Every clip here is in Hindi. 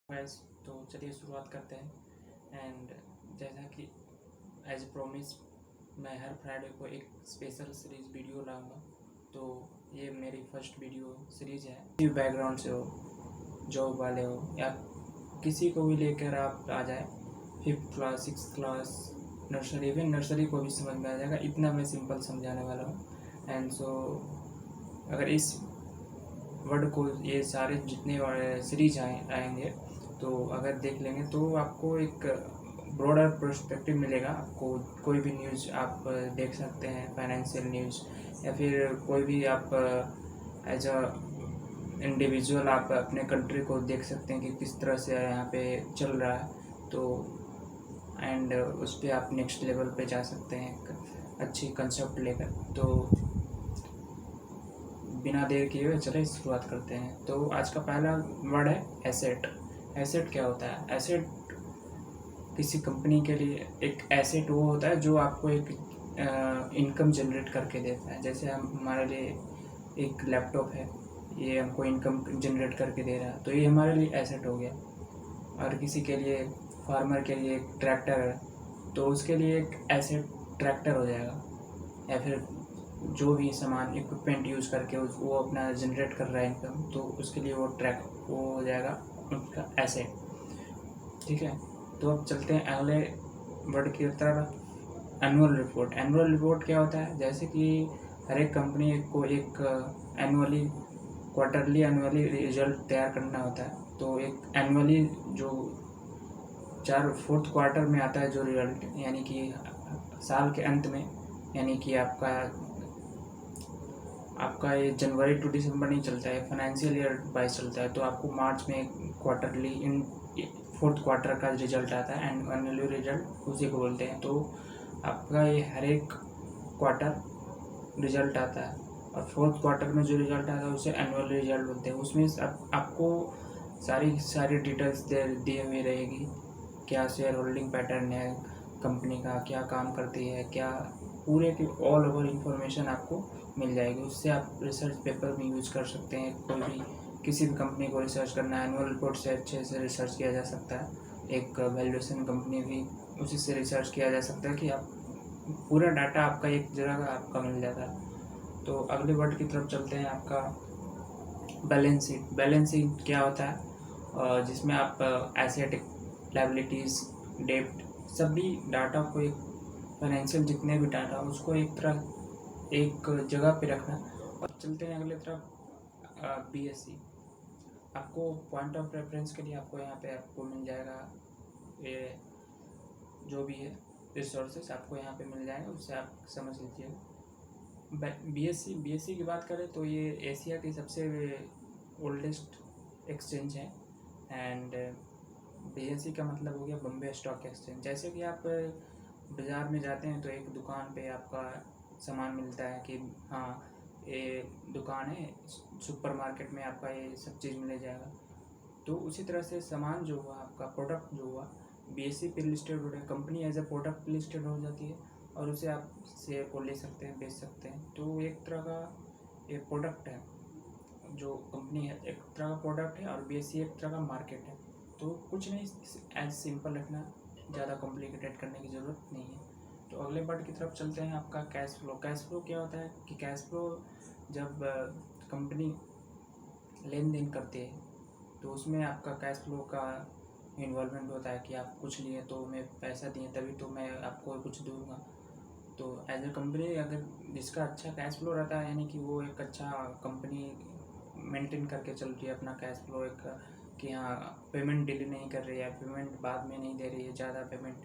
गाइस, तो चलिए शुरुआत करते हैं। एंड जैसा कि एज प्रॉमिस मैं हर फ्राइडे को एक स्पेशल सीरीज वीडियो लाऊंगा। तो ये मेरी फर्स्ट वीडियो सीरीज है। किसी बैकग्राउंड से हो, जॉब वाले हो या किसी को भी लेकर आप आ जाए, 5th class 6th class nursery, even nursery को भी समझ में आ जाएगा, इतना मैं सिंपल समझाने वाला हूँ। एंड सो अगर इस वर्ड को ये सारे जितने सीरीज आएंगे तो अगर देख लेंगे तो आपको एक ब्रॉडर पर्सपेक्टिव मिलेगा। आपको कोई भी न्यूज़ आप देख सकते हैं, फाइनेंशियल न्यूज़ या फिर कोई भी आप एज अ इंडिविजुअल आप अपने कंट्री को देख सकते हैं कि किस तरह से यहाँ पे चल रहा है। तो एंड उस पर आप नेक्स्ट लेवल पे जा सकते हैं एक अच्छी कंसेप्ट लेकर। तो बिना देर किए हुए चले शुरुआत करते हैं। तो आज का पहला वर्ड है एसेट। एसेट क्या होता है? एसेट किसी कंपनी के लिए एक एसेट वो होता है जो आपको एक इनकम जनरेट करके देता है। जैसे हमारे लिए एक लैपटॉप है, ये हमको इनकम जनरेट करके दे रहा है, तो ये हमारे लिए एसेट हो गया। और किसी के लिए, फार्मर के लिए एक ट्रैक्टर है, तो उसके लिए एक एसेट ट्रैक्टर हो जाएगा। या फिर जो भी सामान इक्विपमेंट यूज़ करके वो अपना जनरेट कर रहा है इनकम, तो उसके लिए वो हो जाएगा उसका एसेट। ठीक है, तो अब चलते हैं अगले वर्ड की तरफ। Annual report. एनुअल रिपोर्ट क्या होता है? जैसे कि हर एक कंपनी को एक एनुअली, क्वार्टरली, एनुअली रिजल्ट तैयार करना होता है। तो एक एनुअली जो 4th क्वार्टर में आता है जो रिजल्ट, यानी कि साल के अंत में, यानी कि आपका ये जनवरी टू दिसंबर नहीं चलता है, फाइनेंशियल ईयर वाइज चलता है। तो आपको मार्च में क्वार्टरली, इन 4th क्वार्टर का रिजल्ट आता है एंड एनुअल रिजल्ट उसी को बोलते हैं। तो आपका ये हर एक क्वार्टर रिजल्ट आता है और 4th क्वार्टर में जो रिजल्ट आता है उसे एनुअल रिजल्ट बोलते हैं। उसमें आपको सारी डिटेल्स दी हुई रहेगी, क्या शेयर होल्डिंग पैटर्न है कंपनी का, क्या काम करती है, क्या पूरे की ऑल ओवर इंफॉर्मेशन आपको मिल जाएगी। उससे आप रिसर्च पेपर में यूज़ कर सकते हैं। कोई भी किसी भी कंपनी को रिसर्च करना है, एनुअल रिपोर्ट से अच्छे से रिसर्च किया जा सकता है। एक वैल्यूएशन कंपनी भी उसी से रिसर्च किया जा सकता है कि आप पूरा डाटा आपका एक जगह का आपका मिल जाता है। तो अगले वर्ड की तरफ चलते हैं। आपका बैलेंस शीट। बैलेंस शीट क्या होता है? जिसमें आप एसेट, लायबिलिटीज़, डेब्ट, सभी डाटा को, एक फाइनेंशियल जितने भी डाटा उसको एक जगह पे रखना। और चलते हैं अगले तरफ। बीएससी। आपको पॉइंट ऑफ रेफरेंस के लिए आपको यहाँ पे आपको मिल जाएगा, ये जो भी है रिसोर्सेस आपको यहाँ पे मिल जाएगा, उससे आप समझ लीजिएगा। बीएससी की बात करें तो ये एशिया की सबसे ओल्डेस्ट एक्सचेंज है। एंड बीएससी का मतलब हो गया बॉम्बे स्टॉक एक्सचेंज। जैसे कि आप बाज़ार में जाते हैं तो एक दुकान पे आपका सामान मिलता है कि हाँ ये दुकान है, सुपरमार्केट में आपका ये सब चीज़ मिल जाएगा। तो उसी तरह से सामान जो हुआ, आपका प्रोडक्ट जो हुआ, बीएससी पे लिस्टेड हो रहा है, company as a product listed हो जाती है और उसे आप शेयर को ले सकते हैं, बेच सकते हैं। तो एक तरह का ये प्रोडक्ट है, जो कंपनी है एक तरह का प्रोडक्ट है और बीएससी एक तरह का मार्केट है। तो कुछ नहीं, एज सिंपल रखना, ज़्यादा कॉम्प्लिकेटेड करने की ज़रूरत नहीं है। तो अगले वर्ड की तरफ चलते हैं। आपका कैश फ्लो। कैश फ्लो क्या होता है कि कैश फ्लो जब कंपनी लेन देन करती है तो उसमें आपका कैश फ्लो का इन्वॉल्वमेंट होता है कि आप कुछ लिए तो मैं पैसा दिए तभी तो मैं आपको कुछ दूंगा। तो एज ए कंपनी अगर जिसका अच्छा कैश फ्लो रहता है, यानी कि वो एक अच्छा कंपनी मेंटेन करके चल रही है अपना कैश फ्लो, एक कि हाँ पेमेंट डिले नहीं कर रही है, पेमेंट बाद में नहीं दे रही है ज़्यादा पेमेंट,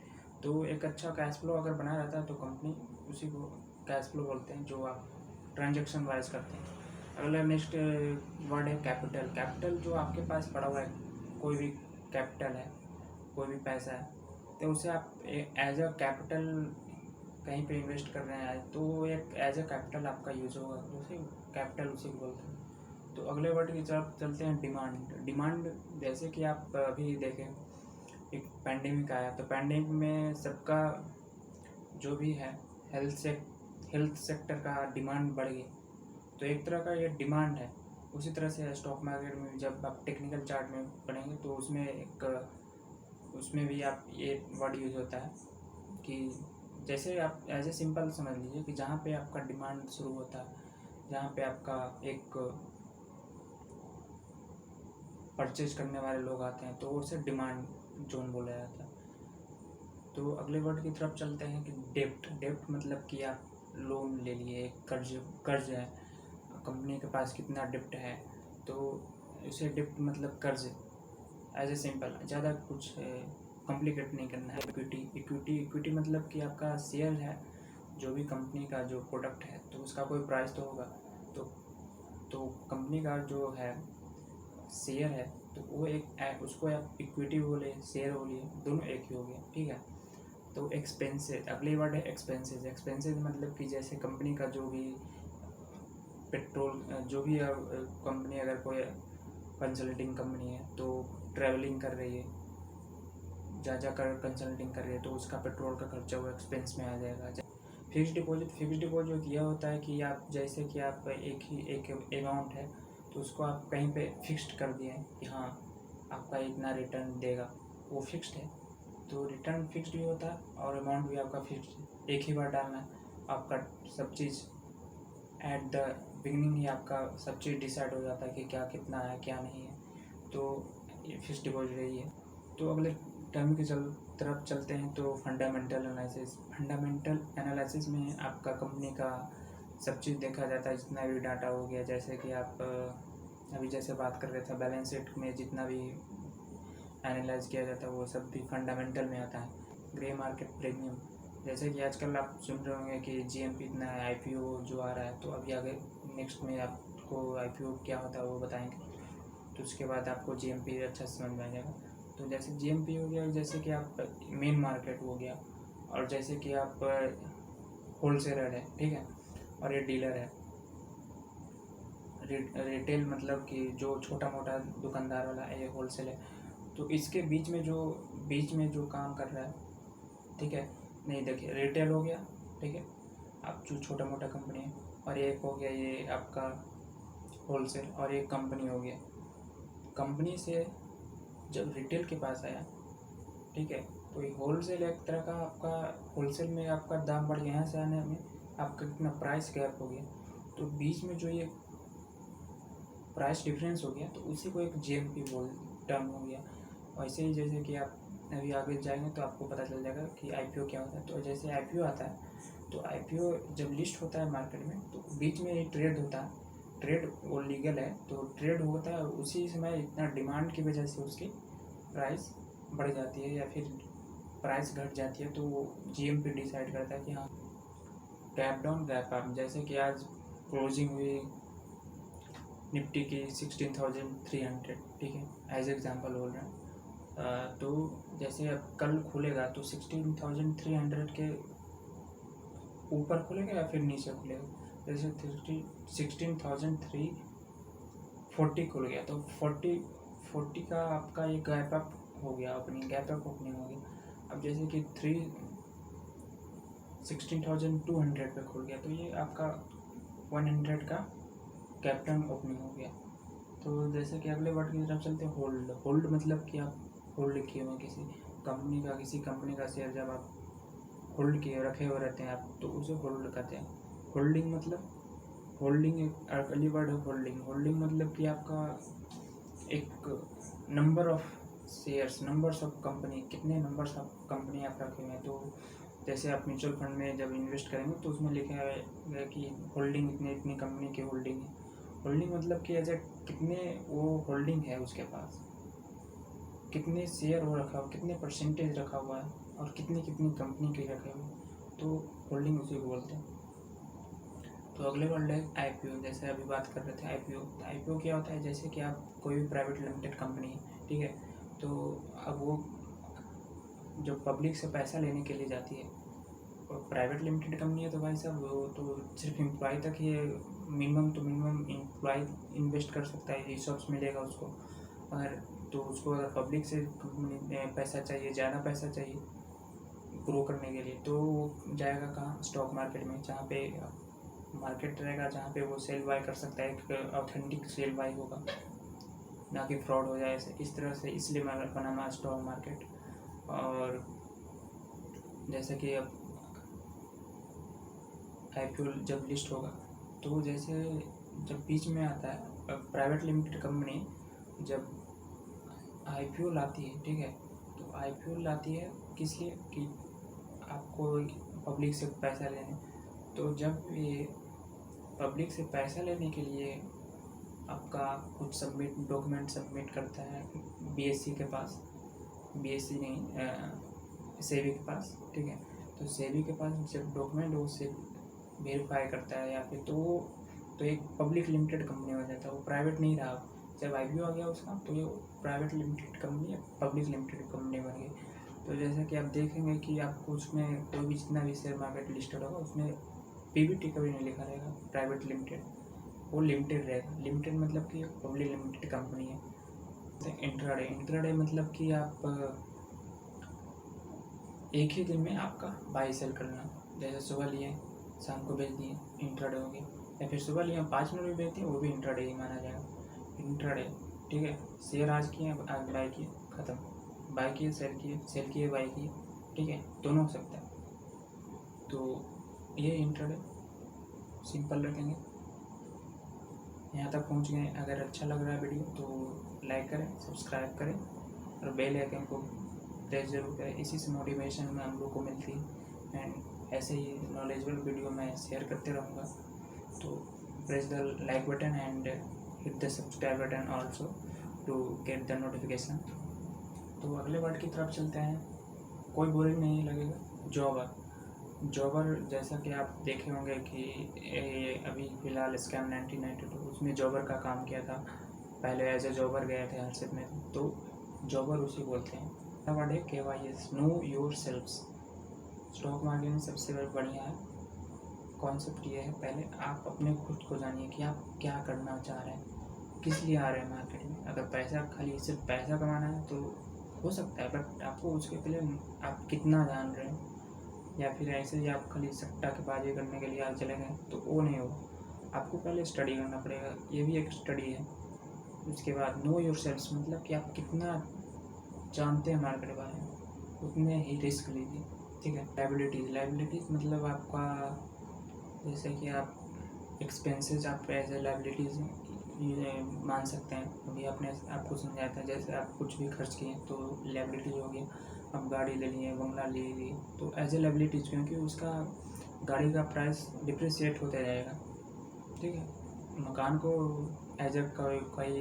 तो एक अच्छा कैश फ्लो अगर बना रहता है तो कंपनी उसी को कैश फ्लो बोलते हैं, जो आप ट्रांजेक्शन वाइज करते हैं। अगला नेक्स्ट वर्ड है कैपिटल। कैपिटल जो आपके पास पड़ा हुआ है, कोई भी कैपिटल है, कोई भी पैसा है, तो उसे आप एज अ कैपिटल कहीं पे इन्वेस्ट कर रहे हैं तो एक एज अ कैपिटल आपका यूज होगा, उसे कैपिटल उसे बोलते हैं। तो अगले वर्ड की तरफ चलते हैं। डिमांड। डिमांड जैसे कि आप अभी देखें, एक पैंडेमिक आया तो पैंडेमिक में सबका जो भी है हेल्थ सेक्टर का डिमांड बढ़ गई। तो एक तरह का ये डिमांड है उसी तरह से स्टॉक मार्केट में जब आप टेक्निकल चार्ट में पढ़ेंगे तो उसमें भी आप ये वर्ड यूज होता है कि जैसे आप एज ए सिंपल समझ लीजिए कि जहाँ पे आपका डिमांड शुरू होता है, जहाँ पे आपका एक परचेज करने वाले लोग आते हैं तो उसे डिमांड जोन बोला जाता है। तो अगले वर्ड की तरफ चलते हैं कि डेप्ट मतलब कि आप लोन ले लिए, कर्ज है, कंपनी के पास कितना डेप्ट है तो उसे डेप्ट मतलब कर्ज, एज ए सिंपल, ज़्यादा कुछ कॉम्प्लिकेट नहीं करना है। इक्विटी मतलब कि आपका शेयर है, जो भी कंपनी का जो प्रोडक्ट है तो उसका कोई प्राइस तो होगा, तो कंपनी का जो है शेयर है तो वो उसको आप इक्विटी बोले, शेयर बोलिए, दोनों एक ही हो गया, ठीक है। तो एक्सपेंसेस, अगली वर्ड है एक्सपेंसेस मतलब कि जैसे कंपनी का जो भी पेट्रोल, जो भी कंपनी, अगर कोई कंसल्टिंग कंपनी है तो ट्रैवलिंग कर रही है, जा कर कंसल्टिंग कर रही है तो उसका पेट्रोल का खर्चा वो एक्सपेंस में आ जाएगा। फिक्स डिपॉजिट यह होता है कि आप जैसे कि आप एक अमाउंट है तो उसको आप कहीं पे फिक्स्ड कर दिए हैं कि हाँ आपका इतना रिटर्न देगा, वो फिक्स्ड है, तो रिटर्न फिक्स्ड भी होता है और अमाउंट भी आपका फिक्स्ड है, एक ही बार डालना है आपका। सब चीज़ एट द बिगनिंग ही आपका सब चीज़ डिसाइड हो जाता है कि क्या कितना है क्या नहीं है, तो ये फिक्स्ड डिपॉजिट रही है। तो अगले टर्म की तरफ चलते हैं तो फंडामेंटल एनालिसिस में आपका कंपनी का सब चीज़ देखा जाता है, जितना भी डाटा हो गया, जैसे कि आप अभी जैसे बात कर रहे थे बैलेंस शीट में जितना भी एनालाइज किया जाता है वो सब भी फंडामेंटल में आता है। ग्रे मार्केट प्रीमियम, जैसे कि आजकल आप सुन रहे होंगे कि जीएमपी इतना है, आईपीओ जो आ रहा है, तो अभी आगे नेक्स्ट में आपको आईपीओ क्या होता है वो बताएंगे, तो उसके बाद आपको जीएमपी अच्छा समझ में आ जाएगा। तो जैसे जीएमपी हो गया, जैसे कि आप मेन मार्केट हो गया, और जैसे कि आप होलसेलर है, ठीक है, और ये डीलर है। रिटेल मतलब कि जो छोटा मोटा दुकानदार वाला है, ये होलसेल है। तो इसके बीच में जो काम कर रहा है, ठीक है, नहीं देखिए, रिटेल हो गया, ठीक है, आप जो छोटा मोटा कंपनी है, और एक हो गया ये आपका होलसेल, और एक कंपनी हो गया। कंपनी से जब रिटेल के पास आया, ठीक है, तो ये होलसेल एक तरह का आपका, होलसेल में आपका दाम बढ़ गया, यहाँ से आने में आपका कितना प्राइस गैप हो गया, तो बीच में जो ये प्राइस डिफरेंस हो गया तो उसी को एक जीएमपी टर्म हो गया। वैसे ही जैसे कि आप अभी आगे जाएंगे तो आपको पता चल जाएगा कि आईपीओ क्या होता है। तो जैसे आईपीओ आता है तो आईपीओ जब लिस्ट होता है मार्केट में तो बीच में ट्रेड होता है, ट्रेड वो लीगल है, तो ट्रेड होता है, उसी समय इतना डिमांड की वजह से उसकी प्राइस बढ़ जाती है या फिर प्राइस घट जाती है, तो जीएमपी डिसाइड करता है कि हाँ गैप डाउन गैप अप। जैसे कि आज क्लोजिंग हुई निफ्टी की 16,300, ठीक है, एज एग्जांपल बोल रहे हैं। तो जैसे अब कल खुलेगा तो 16,300 के ऊपर खुलेगा या फिर नीचे खुलेगा, जैसे 16,340 खुल गया तो 40 का आपका एक गैप अप हो गया, गैप अप ओपनिंग हो गया। अब जैसे कि 16,200 पे खुल गया तो ये आपका 100 का कैपिटल ओपनिंग हो गया। तो जैसे कि अगले वर्ड की तरफ चलते हैं, होल्ड मतलब कि आप होल्ड किए हुए किसी कंपनी का शेयर जब आप होल्ड किए रखे हुए रहते हैं आप, तो उसे होल्ड कहते हैं। होल्डिंग मतलब एक अगली वर्ड है होल्डिंग मतलब कि आपका एक number of shares, numbers of company, कितने नंबर्स ऑफ कंपनी आप रखे हुए हैं। तो जैसे आप म्यूचुअल फंड में जब इन्वेस्ट करेंगे तो उसमें लिखा है कि होल्डिंग इतनी कंपनी की होल्डिंग है। होल्डिंग मतलब कि एज कितने वो होल्डिंग है, उसके पास कितने शेयर हो रखा हुआ, कितने परसेंटेज रखा हुआ है, और कितनी कंपनी के रखे हुए, तो होल्डिंग उसी को बोलते हैं। तो अगले वर्ड है आईपीओ। जैसे अभी बात कर रहे थे आईपीओ, तो आईपीओ क्या होता है, जैसे कि आप कोई भी प्राइवेट लिमिटेड कंपनी है, ठीक है, तो अब वो जो पब्लिक से पैसा लेने के लिए जाती है, और प्राइवेट लिमिटेड कंपनी है तो भाई साहब वो तो सिर्फ एम्प्लॉय तक ही मिनिमम एम्प्लॉय इन्वेस्ट कर सकता है, रिसोर्स मिलेगा उसको। अगर तो उसको अगर पब्लिक से पैसा चाहिए, ज़्यादा पैसा चाहिए ग्रो करने के लिए, तो वो जाएगा कहाँ, स्टॉक मार्केट में, जहाँ पे मार्केट रहेगा जहाँ पे वो सेल बाय कर सकता है, एक ऑथेंटिक सेल बाय होगा, ना कि फ्रॉड हो जाए ऐसे इस तरह से, इसलिए बना स्टॉक मार्केट। और जैसे कि अब आईपीओ जब लिस्ट होगा तो जैसे जब बीच में आता है प्राइवेट लिमिटेड कंपनी जब आईपीओ लाती है, ठीक है, तो आईपीओ लाती है किस लिए कि आपको पब्लिक से पैसा लेने। तो जब ये पब्लिक से पैसा लेने के लिए आपका कुछ डॉक्यूमेंट सबमिट करता है बीएससी के पास, बीएससी नहीं सेबी के पास, ठीक है, तो सेबी के पास जब डॉक्यूमेंट वो से वेरीफाई करता है या फिर तो एक पब्लिक लिमिटेड कंपनी हो जाता है, वो प्राइवेट नहीं रहा। जब आईपीओ आ गया उसका तो ये private limited company public limited company बन गई। तो जैसा कि आप देखेंगे कि आपको उसमें कोई भी जितना भी शेयर मार्केट लिस्टेड होगा उसमें पीबीटी कभी नहीं लिखा रहेगा प्राइवेट लिमिटेड, वो लिमिटेड रहेगा। लिमिटेड मतलब कि पब्लिक लिमिटेड कंपनी है। तो इंट्राडे मतलब कि आप एक ही दिन में आपका बाई सेल करना, जैसे सुबह लिए शाम को बेच दिए, इंट्राडे हो गया, या फिर सुबह लिए 5 मिनट में बेचते हैं, वो भी इंट्राडे ही माना जाएगा। इंट्राडे, ठीक है, शेयर आज किए आज बाई किए, ख़त्म, बाई किए सेल किए बाई किए, ठीक है, दोनों हो सकता है। तो ये इंट्राडे सिंपल रखेंगे। यहाँ तक पहुँच गए, अगर अच्छा लग रहा है वीडियो तो लाइक करें, सब्सक्राइब करें और बेल आइकन को प्रेस जरूर करें। इसी से मोटिवेशन में हम लोग को मिलती है एंड ऐसे ही नॉलेजेबल वीडियो मैं शेयर करते रहूँगा। तो press the like button and hit the subscribe button also to get the notification. तो अगले वर्ड की तरफ चलते हैं, कोई बोरिंग नहीं लगेगा। जॉबर जैसा कि आप देखे होंगे कि अभी फ़िलहाल स्कैम 1992 उसमें जॉबर का काम किया था, पहले एज ए जॉबर गए थे हर्षित में, तो जॉबर उसी बोलते हैं। वर्ड है KYS, know your selfs. Stock market में सबसे बढ़िया है कॉन्सेप्ट ये है, पहले आप अपने खुद को जानिए कि आप क्या करना चाह रहे हैं, किस लिए आ रहे हैं मार्केट में। अगर पैसा खाली सिर्फ पैसा कमाना है तो हो सकता है, बट आपको उसके पहले आप कितना जान रहे हैं, या फिर ऐसे ही आप खाली सट्टाबाजी करने के लिए आप चले गए तो वो नहीं होगा। आपको पहले स्टडी करना पड़ेगा, ये भी एक स्टडी है। उसके बाद नो योर सेल्फ्स मतलब कि आप कितना जानते हैं मार्केट के बारे में, उतने ही रिस्क लीजिए, ठीक है। लाइबिलिटीज़ मतलब आपका जैसे कि आप एक्सपेंसेस आप एज ए लाइबिलिटीज़ मान सकते हैं। अभी आपने आपको समझाया था, जैसे आप कुछ भी खर्च किए तो लाइबिलिटी हो गई। आप गाड़ी ले लिए, बंगला ले लिए, तो एज ए लाइबिलिटीज़, क्योंकि उसका गाड़ी का प्राइस डिप्रिसिएट होता जाएगा, ठीक है। मकान को एज ए कोई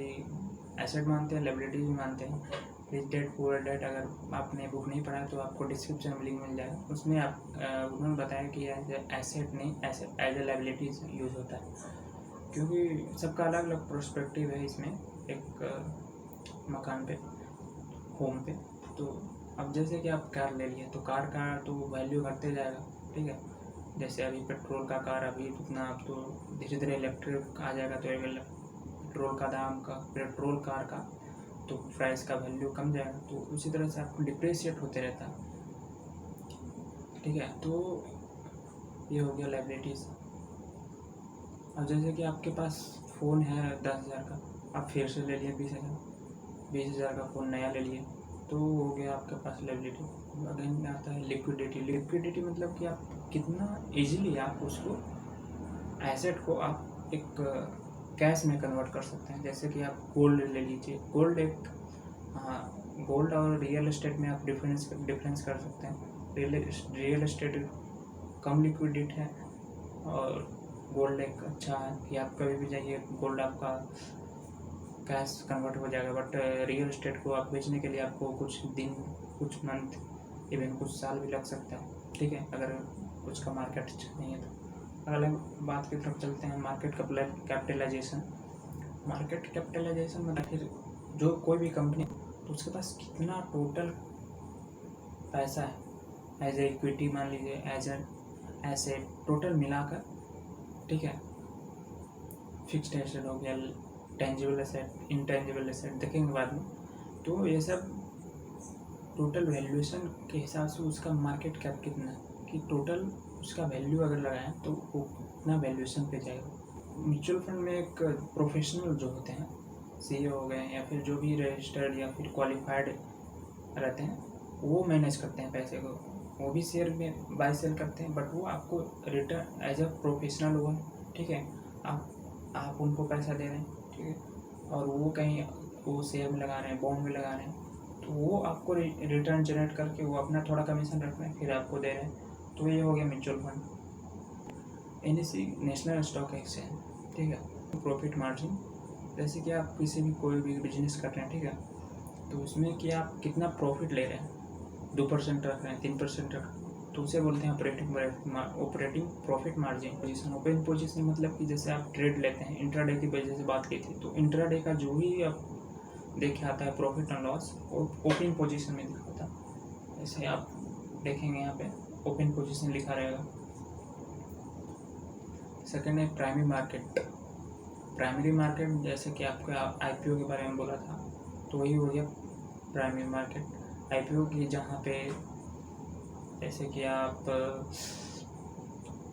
एसेट मानते हैं, लाइबिलिटी भी मानते हैं। रिच डैड पुअर डैड, अगर आपने बुक नहीं पढ़ा तो आपको डिस्क्रिप्शन में लिंक मिल जाएगा, उसमें आप उन्होंने बताया कि एज एसेट नहीं एज ए लाइबिलिटीज यूज़ होता है, क्योंकि सबका अलग अलग प्रोस्पेक्टिव है इसमें एक मकान पे, होम पे। तो अब जैसे कि आप कार ले लिए तो कार का तो वैल्यू घटते जाएगा, ठीक है। जैसे अभी पेट्रोल का कार अभी इतना, अब तो धीरे धीरे इलेक्ट्रिक आ जाएगा, तो पेट्रोल का दाम का पेट्रोल कार का तो प्राइस का वैल्यू कम जाएगा, तो उसी तरह से आपको डिप्रिशिएट होते रहता है, ठीक है। तो ये हो गया लाइबिलिटीज़। अब जैसे कि आपके पास फ़ोन है 10,000 का, आप फिर से ले लिए 20,000 का फ़ोन नया ले लिए, तो हो गया आपके पास लाइबिलिटी। अगेन आता है लिक्विडिटी मतलब कि आप कितना इजीली आप उसको एसेट को आप एक कैश में कन्वर्ट कर सकते हैं। जैसे कि आप गोल्ड ले लीजिए, गोल्ड एक गोल्ड और रियल एस्टेट में आप डिफरेंस कर सकते हैं। रियल एस्टेट कम लिक्विडिट है और गोल्ड एक अच्छा है कि आप कभी भी जाइए गोल्ड आपका कैश कन्वर्ट हो जाएगा। बट रियल एस्टेट को आप बेचने के लिए आपको कुछ दिन, कुछ मंथ, इवन कुछ साल भी लग सकता है, ठीक है, अगर उसका मार्केट नहीं है तो। अगले बात की तरफ चलते हैं, मार्केट कैपिटलाइजेशन मतलब फिर जो कोई भी कंपनी तो उसके पास कितना टोटल पैसा है एज ए इक्विटी मान लीजिए, एज एसेट टोटल मिलाकर, ठीक है। फिक्स्ड एसेट हो गया, टेंजिबल एसेट, इंटेंजिबल एसेट देखेंगे बाद में। तो ये सब टोटल वैल्यूएशन के हिसाब से उसका मार्केट कैप कितना है, कि टोटल उसका वैल्यू अगर लगाएं तो वो इतना वैल्यूएशन पे जाएगा। म्यूचुअल फंड में एक प्रोफेशनल जो होते हैं, सीईओ हो गए या फिर जो भी रजिस्टर्ड या फिर क्वालिफाइड रहते हैं, वो मैनेज करते हैं पैसे को। वो भी शेयर में बाय सेल करते हैं, बट वो आपको रिटर्न एज अ प्रोफेशनल हुआ, ठीक है। आप उनको पैसा दे रहे हैं, ठीक है, और वो कहीं वो शेयर में लगा रहे हैं, बॉन्ड में लगा रहे हैं, तो वो आपको रिटर्न जनरेट करके वो अपना थोड़ा कमीशन रख रहे हैं, फिर आपको दे रहे हैं। तो ये हो गया mutual fund. NSE national stock exchange, ठीक है। प्रॉफिट मार्जिन, जैसे कि आप किसी भी कोई भी बिजनेस कर रहे हैं, ठीक है, तो उसमें कि आप कितना प्रॉफिट ले रहे हैं, 2% रख रहे हैं, 3% रख, तो उसे बोलते हैं operating profit margin. Position, open position मतलब कि जैसे आप ट्रेड लेते हैं, इंट्राडे की वजह से बात की थी, तो इंट्राडे का जो भी आप देखे आता है profit and loss, open position में दिखाता है। जैसे आप देखेंगे यहाँ पे ओपन पोजीशन लिखा रहेगा। सेकेंड है प्राइमरी मार्केट। प्राइमरी मार्केट जैसे कि आपका IPO के बारे में बोला था, तो वही हो गया प्राइमरी मार्केट। IPO की जहाँ पे जैसे कि आप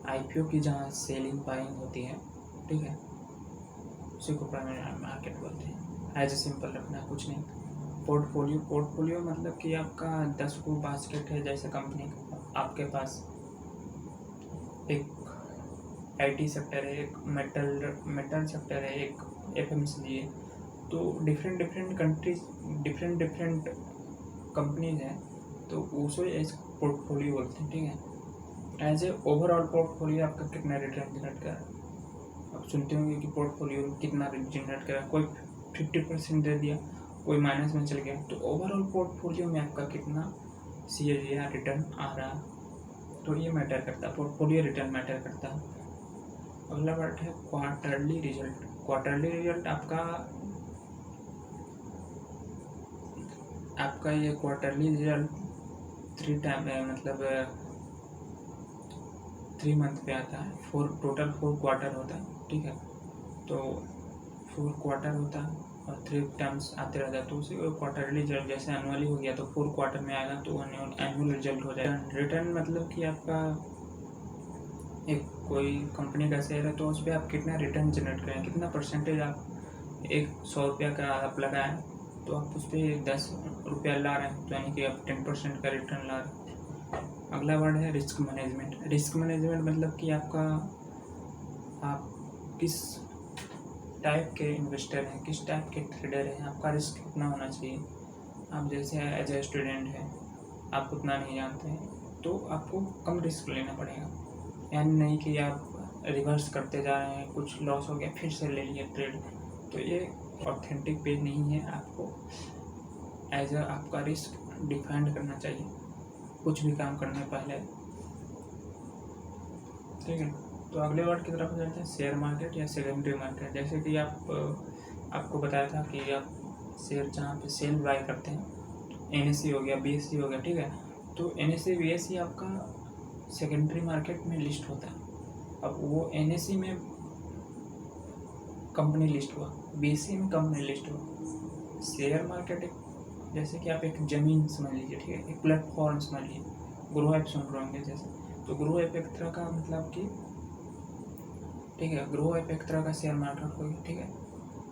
IPO की जहाँ सेलिंग बाइंग होती है, ठीक है, उसी को प्राइमरी मार्केट बोलते हैं। एज ए सिंपल रखना, कुछ नहीं। पोर्टफोलियो मतलब कि आपका 10 को बास्केट है, जैसे कंपनी आपके पास एक IT सेक्टर है, एक मेटल सेक्टर है, एक FMCG है, तो डिफरेंट कंट्रीज डिफरेंट कंपनीज हैं, तो उसे एज पोर्टफोलियो बोलते हैं, ठीक है। एज ए ओवरऑल पोर्टफोलियो आपका कितना रिटर्न जनरेट कर रहा है। आप सुनते होंगे कि पोर्टफोलियो कितना जनरेट कर रहा है, कोई 50% दे दिया, कोई माइनस में चल गया, तो ओवरऑल पोर्टफोलियो में आपका कितना CAGR रिटर्न आ रहा है, तो ये मैटर करता है, पोर्टफोलियो रिटर्न मैटर करता है। अगला वर्ड है क्वार्टरली रिजल्ट। क्वार्टरली रिजल्ट आपका ये क्वार्टरली रिजल्ट 3 टाइम मतलब 3 मंथ पे आता है। टोटल 4 क्वार्टर होता है, ठीक है, तो 4 क्वार्टर होता है और 3 टर्म्स आते रहता है, तो उसे क्वार्टरली रिजल्ट जैसे एनुअली हो गया तो 4 क्वार्टर में आएगा तो एनुअल रिजल्ट हो जाएगा। रिटर्न मतलब कि आपका एक कोई कंपनी का शेयर है, तो उस पर आप कितना रिटर्न जनरेट करें, कितना परसेंटेज आप 100 रुपया का आप लगाएं, तो आप उस पर 10 रुपया ला रहे हैं, तो यानी कि आप 10% का रिटर्न ला रहे हैं। अगला वर्ड है रिस्क मैनेजमेंट। रिस्क मैनेजमेंट मतलब कि आप किस टाइप के इन्वेस्टर हैं, किस टाइप के ट्रेडर हैं, आपका रिस्क कितना होना चाहिए। आप जैसे एज ए स्टूडेंट हैं, आप उतना नहीं जानते हैं, तो आपको कम रिस्क लेना पड़ेगा। यानी नहीं कि आप रिवर्स करते जा रहे हैं, कुछ लॉस हो गया फिर से ले लिए ट्रेड, तो ये ऑथेंटिक पेज नहीं है। आपको एज अ आपका रिस्क डिफाइंड करना चाहिए कुछ भी काम करने पहले, ठीक है। तो अगले वर्ड की तरफ जाते हैं, शेयर मार्केट या सेकेंडरी मार्केट। जैसे कि आपको बताया था कि आप शेयर जहाँ पे सेल बाय करते हैं, NSE हो गया, BSE हो गया, ठीक है, तो NSE BSE आपका सेकेंडरी मार्केट में लिस्ट होता है। अब वो NSE में कंपनी लिस्ट हुआ, BSE में कंपनी लिस्ट हुआ। शेयर मार्केट एक जैसे कि आप एक ज़मीन समझ लीजिए, ठीक है, एक प्लेटफॉर्म समझ लीजिए, ग्रो ऐप सुन रहे होंगे जैसे, तो ग्रो ऐप एक तरह का मतलब कि, ठीक है, ग्रो ऐप एक तरह का शेयर मार्केट होगी, ठीक है,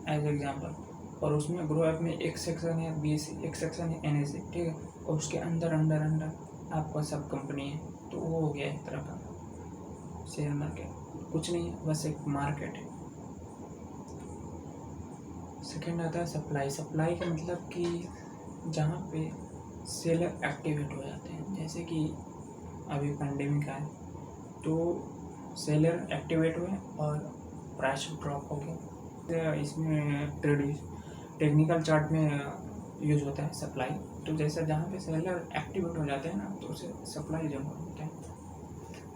एज एग्जाम्पल। और उसमें ग्रो ऐप में एक सेक्शन है BSE, एक सेक्शन है NSE, ठीक है, और उसके अंदर आपका सब कंपनी है, तो वो हो गया एक तरह का शेयर मार्केट। कुछ नहीं है, बस एक मार्केट है। सेकेंड आता है सप्लाई। सप्लाई का मतलब कि जहाँ पे सेलर एक्टिवेट हो जाते हैं, जैसे कि अभी पेंडेमिक आया तो सेलर एक्टिवेट हुए और प्राइस ड्रॉप हो गया। इसमें टेक्निकल चार्ट में यूज होता है सप्लाई। तो जैसे जहाँ पे सेलर एक्टिवेट हो जाते हैं ना, तो उसे सप्लाई जमा होता है।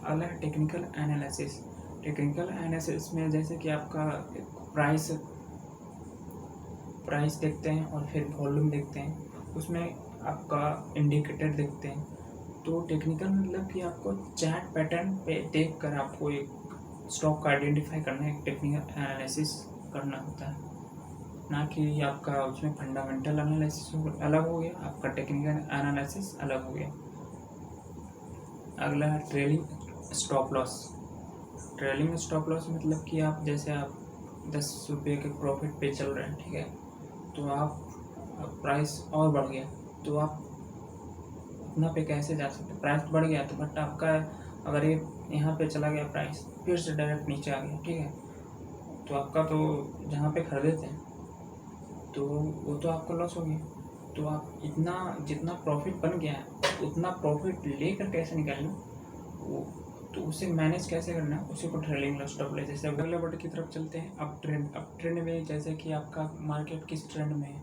अगला है टेक्निकल एनालिसिस। टेक्निकल एनालिसिस में जैसे कि आपका प्राइस देखते हैं और फिर वॉल्यूम देखते हैं, उसमें आपका इंडिकेटर देखते हैं। तो टेक्निकल मतलब कि आपको चार्ट पैटर्न पे देख कर आपको एक स्टॉक का आइडेंटिफाई करना है, टेक्निकल एनालिसिस करना होता है, ना कि आपका उसमें फंडामेंटल एनालिसिस अलग हो गया, आपका टेक्निकल एनालिसिस अलग हो गया। अगला है trailing stop loss. Trailing stop loss मतलब कि आप जैसे आप 10 रुपये के प्रॉफिट पे चल रहे हैं, ठीक है, तो आप प्राइस और बढ़ गया तो आप उतना पे कैसे जा सकते? प्राइस बढ़ गया तो बट आपका अगर ये यहाँ पे चला गया प्राइस फिर से डायरेक्ट नीचे आ गया, ठीक है, तो आपका तो जहाँ पे खरीदे थे तो वो तो आपको लॉस हो गया। तो आप इतना जितना प्रॉफिट बन गया है उतना प्रॉफिट लेकर कैसे निकालना, वो तो उसे मैनेज कैसे करना है, उसी को ट्रेलिंग स्टॉप लॉस। जैसे अगले वर्ड की तरफ चलते हैं, अप ट्रेंड में जैसे कि आपका मार्केट किस ट्रेंड में है,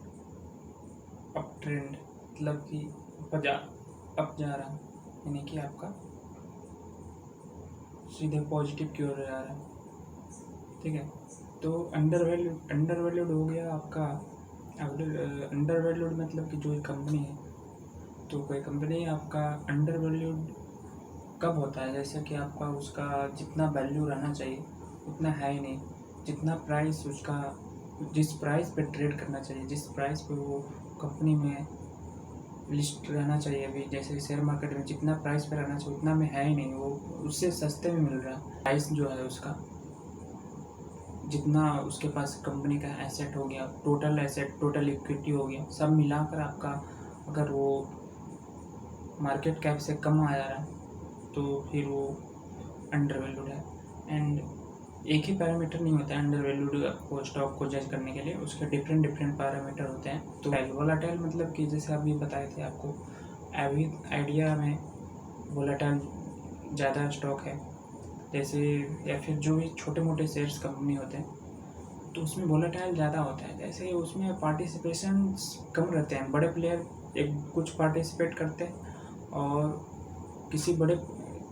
अप ट्रेंड मतलब कि अप जा रहा है, यानी कि आपका सीधे पॉजिटिव की ओर जा रहा है, ठीक है। तो अंडर वैल्यूड हो गया आपका। अंडर वैल्यूड मतलब कि जो एक कंपनी है, तो कोई कंपनी आपका अंडर वैल्यूड कब होता है, जैसे कि आपका उसका जितना वैल्यू रहना चाहिए उतना है ही नहीं, जितना प्राइस उसका जिस प्राइस पे ट्रेड करना चाहिए, जिस प्राइस पे वो कंपनी में लिस्ट रहना चाहिए, अभी जैसे शेयर मार्केट में जितना प्राइस पे रहना चाहिए उतना में है ही नहीं, वो उससे सस्ते में मिल रहा है। प्राइस जो है उसका जितना उसके पास कंपनी का एसेट हो गया, टोटल एसेट, टोटल इक्विटी हो गया, सब मिलाकर आपका अगर वो मार्केट कैप से कम आ जा रहा है तो फिर वो अंडर वैल्यूड है। एंड एक ही पैरामीटर नहीं होता है अंडर वैल्यूड को स्टॉक को जज करने के लिए, उसके डिफरेंट पैरामीटर होते हैं। तो वोलेटाइल मतलब कि जैसे अभी बताए थे आपको, अभी आइडिया में वोलेटाइल ज़्यादा स्टॉक है, जैसे या फिर जो भी छोटे मोटे शेयर्स कंपनी होते हैं तो उसमें वोलेटाइल ज़्यादा होता है, जैसे उसमें पार्टिसिपेशन कम रहते हैं, बड़े प्लेयर एक कुछ पार्टिसिपेट करते हैं और किसी बड़े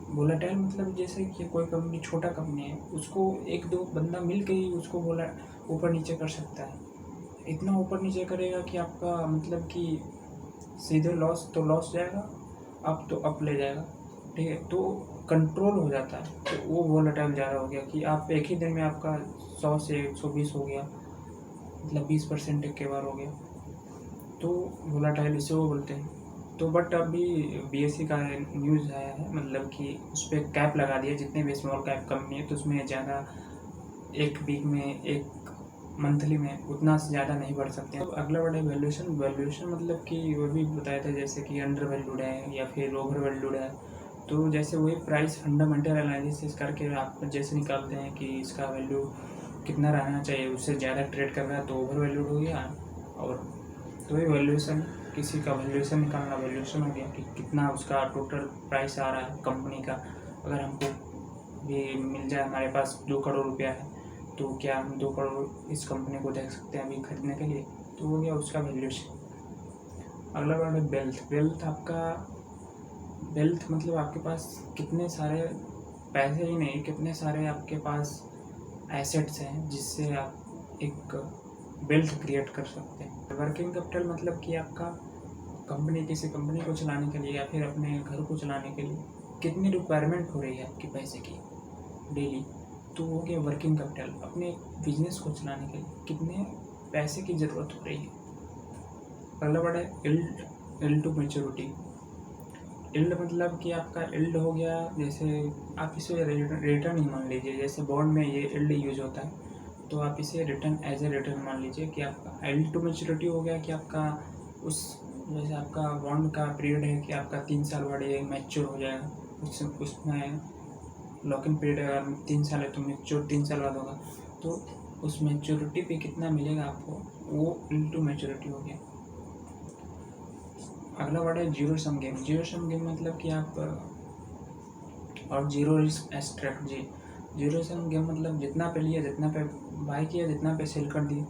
वोलेटाइल मतलब जैसे कि कोई कंपनी छोटा कंपनी है उसको एक दो बंदा मिल के ही उसको ऊपर नीचे कर सकता है, इतना ऊपर नीचे करेगा कि आपका मतलब कि सीधे लॉस तो लॉस जाएगा, अप तो अप ले जाएगा, ठीक है, तो कंट्रोल हो जाता है। तो वो वोलेटाइल ज़्यादा हो गया कि आप एक ही दिन में आपका 100 से 120 हो गया, मतलब 20% एक के बार हो गया, तो वोलेटाइल इसे वो बोलते हैं। तो बट अभी BSE का न्यूज़ आया है, मतलब कि उस पर कैप लगा दिया, जितने भी स्मॉल कैप कंपनी है तो उसमें ज़्यादा एक वीक में एक मंथली में उतना से ज़्यादा नहीं बढ़ सकते हैं। तो अगला वर्ड है वैल्यूएशन मतलब कि वो भी बताया था जैसे कि अंडर वैल्यूड है या फिर ओवर वैल्यूड है, तो जैसे वही प्राइस फंडामेंटल एनालिसिस करके आप जैसे निकालते हैं कि इसका वैल्यू कितना रहना चाहिए, उससे ज़्यादा ट्रेड कर रहा है तो ओवर वैल्यूड हो गया, और तो ये वैल्यूएशन किसी का वैल्यूएशन निकालना वैल्यूएशन हो गया कि कितना उसका टोटल प्राइस आ रहा है कंपनी का। अगर हमको भी मिल जाए, हमारे पास 2 करोड़ रुपया है तो क्या हम 2 करोड़ इस कंपनी को देख सकते हैं अभी खरीदने के लिए, तो हो गया उसका वैल्यूएशन। अगला वर्ड है वेल्थ आपका। वेल्थ मतलब आपके पास कितने सारे पैसे ही नहीं, कितने सारे आपके पास एसेट्स हैं जिससे आप एक वेल्थ क्रिएट कर सकते हैं। वर्किंग कैपिटल मतलब कि आपका किसी कंपनी को चलाने के लिए या फिर अपने घर को चलाने के लिए कितनी रिक्वायरमेंट हो रही है आपके पैसे की डेली, तो हो गया वर्किंग कैपिटल। अपने बिजनेस को चलाने के लिए कितने पैसे की ज़रूरत हो रही है। अगला वर्ड है इल्ड टू मैच्योरिटी। इल्ड मतलब कि आपका इल्ड हो गया, जैसे आप इसे रिटर्न ही मान लीजिए, जैसे बॉन्ड में ये इल्ड यूज होता है तो आप इसे रिटर्न एज ए रिटर्न मान लीजिए कि आपका इल्ड टू मैच्योरिटी हो गया कि आपका उस जैसे आपका बॉन्ड का पीरियड है कि आपका 3 साल बाद ये मैच्योर हो जाएगा, उसमें लॉक इन पीरियड अगर 3 साल है तो मैच्योर 3 साल बाद होगा, तो उस मैच्योरिटी पे कितना मिलेगा आपको, वो इल्ड टू मैच्योरिटी हो गया। अगला वर्ड है zero sum game. Zero sum game मतलब कि आप और zero risk strategy. Zero sum game मतलब जितना पे लिया, जितना पे बाई किया, जितना पे सेल कर दिए,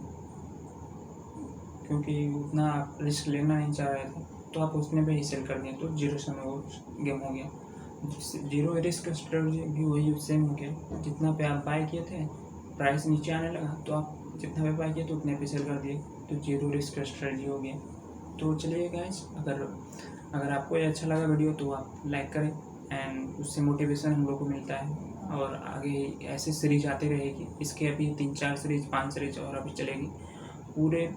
क्योंकि उतना आप रिस्क लेना नहीं चाह रहे थे तो आप उतने पे ही सेल कर दिए, तो जीरो सम गेम हो गया। जीरो रिस्क स्ट्रेटजी भी वही सेम हो गया, जितना पे आप बाई किए थे प्राइस नीचे आने लगा तो आप जितना पे बाई किए तो उतने पे सेल कर दिए, तो जीरो रिस्क स्ट्रेटजी हो गया। तो चलिए गाइस, अगर आपको ये अच्छा लगा वीडियो तो आप लाइक करें, एंड उससे मोटिवेशन हम लोग को मिलता है और आगे ऐसे सीरीज आती रहेगी। इसके अभी 3-4 सीरीज 5 सीरीज और अभी चलेगी। पूरे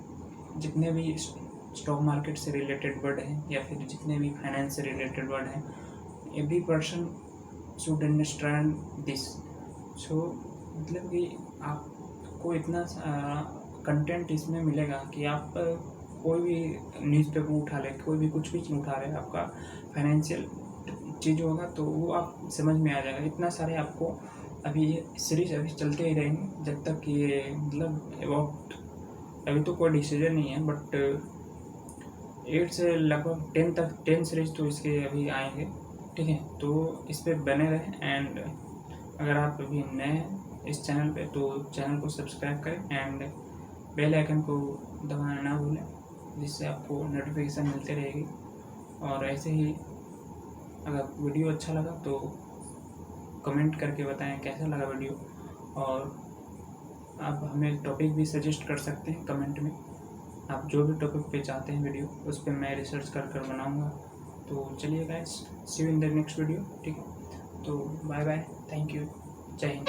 जितने भी स्टॉक मार्केट से रिलेटेड वर्ड हैं या फिर जितने भी फाइनेंस से रिलेटेड वर्ड हैं, every person should understand this, so मतलब कि आपको इतना कंटेंट इसमें मिलेगा कि आप कोई भी न्यूज़पेपर उठा लें, कोई भी कुछ भी उठा लें, आपका फाइनेंशियल चीज़ होगा तो वो आप समझ में आ जाएगा। इतना सारे आपको अभी ये सीरीज अभी चलते ही रहेंगे जब तक ये मतलब अबाउट अभी तो कोई डिसीजन नहीं है, बट 8 से लगभग 10 तक 10 सीरीज तो इसके अभी आएंगे। ठीक है, तो इस पर बने रहें। एंड अगर आप अभी नए हैं इस चैनल पे तो चैनल को सब्सक्राइब करें एंड बेल आइकन को दबाना ना भूलें, जिससे आपको नोटिफिकेशन मिलती रहेगी। और ऐसे ही अगर वीडियो अच्छा लगा तो कमेंट करके बताएं कैसा लगा वीडियो, और आप हमें टॉपिक भी सजेस्ट कर सकते हैं कमेंट में। आप जो भी टॉपिक पे चाहते हैं वीडियो, उस पर मैं रिसर्च कर बनाऊंगा। तो चलिए guys, see you in the next video. ठीक है, तो बाय बाय, थैंक यू, जय हिंद।